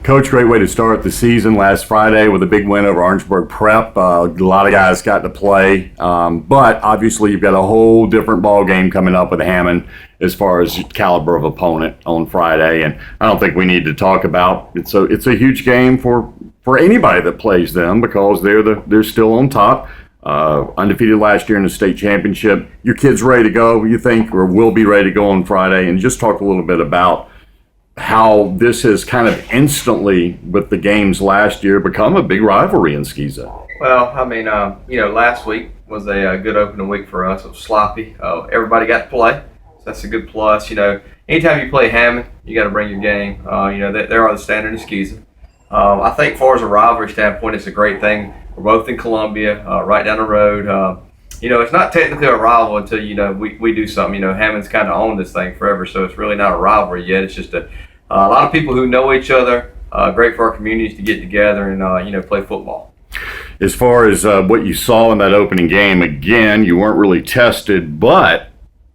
Coach, great way to start the season last Friday with a big win over Orangeburg Prep. A lot of guys got to play, but obviously you've got a whole different ball game coming up with Hammond as far as caliber of opponent on Friday. And I don't think we need to talk about it's a huge game for anybody that plays them because they're still on top. Undefeated last year in the state championship. Your kids ready to go, you think, or will be ready to go on Friday? And just talk a little bit about how this has kind of instantly, with the games last year, become a big rivalry in Skeeza. Well, I mean, last week was a good opening week for us. It was sloppy. Everybody got to play, so that's a good plus. Anytime you play Hammond, you got to bring your game. They are the standard in Skeeza. I think, as far as a rivalry standpoint, it's a great thing. We're both in Columbia, right down the road. It's not technically a rival until, we do something. Hammond's kind of owned this thing forever, so it's really not a rivalry yet. It's just a lot of people who know each other. Great for our communities to get together and, play football. As far as what you saw in that opening game, again, you weren't really tested, but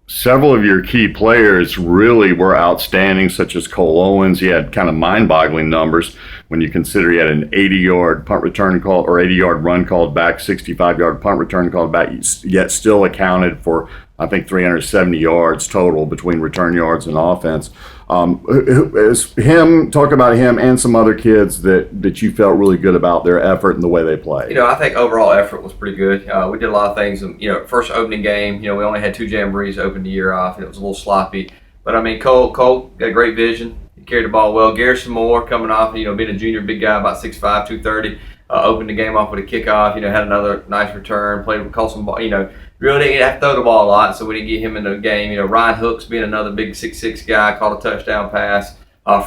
several of your key players really were outstanding, such as Cole Owens. He had kind of mind-boggling numbers when you consider he had an 80-yard punt return call or 80-yard run called back, 65-yard punt return called back, yet still accounted for, I think, 370 yards total between return yards and offense. Talk about him and some other kids that you felt really good about their effort and the way they played. I think overall effort was pretty good. We did a lot of things. First opening game, we only had 2 jamborees to open the year off, and it was a little sloppy. But, Cole got great vision. He carried the ball well. Garrison Moore coming off, being a junior, big guy, about 6'5", 230, opened the game off with a kickoff, had another nice return, caught some ball, really didn't have to throw the ball a lot, so we didn't get him in the game. Ryan Hooks being another big 6'6" guy, caught a touchdown pass.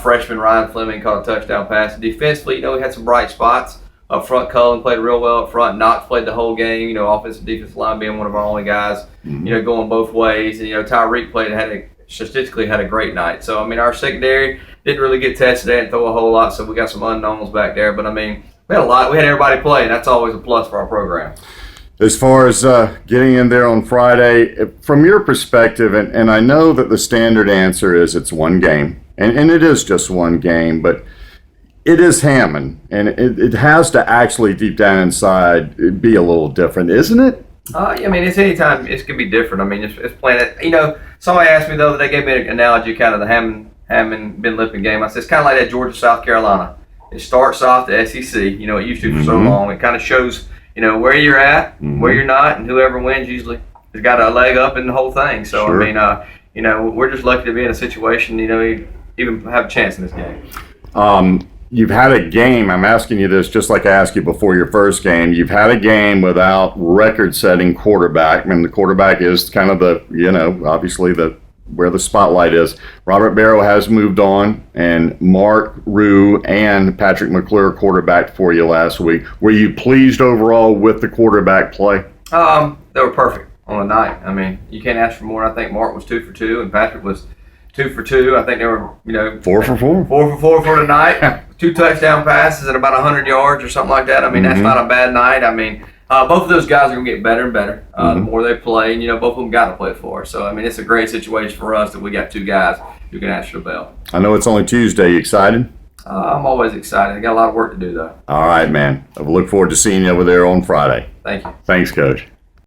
Freshman Ryan Fleming caught a touchdown pass. Defensively, we had some bright spots. Up front, Cullen played real well up front. Knox played the whole game, offensive defensive line being one of our only guys, going both ways. And, Tyreek statistically had a great night. So, our secondary didn't really get tested. They didn't throw a whole lot, so we got some unknowns back there. But, we had a lot. We had everybody play, and that's always a plus for our program. As far as getting in there on Friday, from your perspective, and I know that the standard answer is it's one game, and it is just one game, but it is Hammond, and it has to actually deep down inside be a little different, isn't it? It's anytime it can be different. It's playing it. Somebody asked me the other day, gave me an analogy, kind of the Hammond Ben Lippen game. I said it's kind of like that Georgia South Carolina. It starts off the SEC. It used to for so long. It kind of shows where you're at, where you're not, and whoever wins usually has got a leg up in the whole thing. So sure. We're just lucky to be in a situation, even have a chance in this game. You've had a game, I'm asking you this just like I asked you before your first game. You've had a game without record-setting quarterback. The quarterback is kind of obviously where the spotlight is. Robert Barrow has moved on, and Mark Rue and Patrick McClure quarterbacked for you last week. Were you pleased overall with the quarterback play? They were perfect on the night. You can't ask for more. I think Mark was 2 for 2, and Patrick was 2 for 2. I think they were, 4 for 4. 4 for 4 for the night. 2 touchdown passes at about 100 yards or something like that. That's not a bad night. Both of those guys are going to get better and better the more they play, and both of them got to play for us. So it's a great situation for us that we got 2 guys who can answer the bell. I know it's only Tuesday. You excited? I'm always excited. I got a lot of work to do though. All right, man. I look forward to seeing you over there on Friday. Thank you. Thanks, Coach.